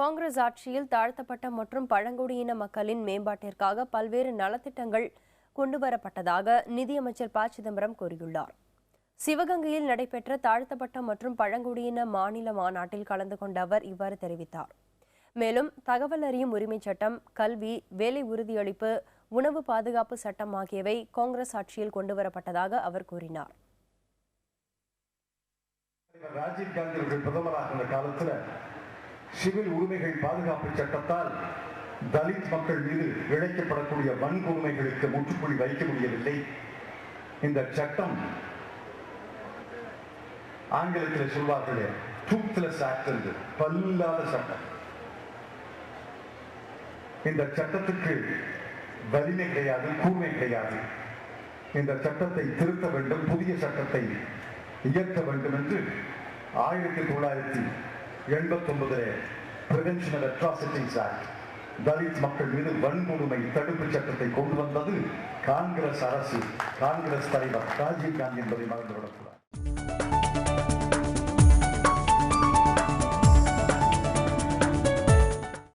காங்கிரஸ் ஆட்சியில் தாழ்த்தப்பட்ட மற்றும் பழங்குடியின மக்களின் மேம்பாட்டிற்காக பல்வேறு நலத்திட்டங்கள் கொண்டுவரப்பட்டதாக நிதியமைச்சர் ப. சிதம்பரம் கூறியுள்ளார். சிவகங்கையில் நடைபெற்ற தாழ்த்தப்பட்ட மற்றும் பழங்குடியின மாநில மாநாட்டில் கலந்து கொண்ட அவர் இவ்வாறு தெரிவித்தார். மேலும் தகவல் அறியும் உரிமைச் சட்டம், கல்வி, வேலை உறுதியளிப்பு, உணவு பாதுகாப்பு சட்டம் ஆகியவை காங்கிரஸ் ஆட்சியில் கொண்டுவரப்பட்டதாக அவர் கூறினார். ராஜீவ் காந்தி அவர்கள் பிரதமராக இருந்த காலத்தில் சிவில் உரிமைகள் பாதுகாப்பு சட்டத்தால் தலித் மக்கள் மீது இழைக்கப்படக்கூடிய வன்கொடுமைகளுக்கு முற்றுப்புள்ளி வைக்க முடியவில்லை. இந்த சட்டம் ஆங்கிலத்தில் சொல்வார்களே டூத்லெஸ் ஆக்ட் என்று, பல்லாத சட்டம். இந்த சட்டத்துக்கு வலிமை கிடையாது, கூர்மை கிடையாது. இந்த சட்டத்தை திருத்த வேண்டும், புதிய சட்டத்தை இயற்ற வேண்டும் என்று 1989 prevention of atrocities act, Dalit மக்கள் மீது வன்கொடுமை தடுப்பு சட்டத்தை கொண்டு வந்தது காங்கிரஸ் அரசு, காங்கிரஸ் தலைவர் ராஜீவ் காந்தி என்பதை மறந்துவிடக்கூடாது.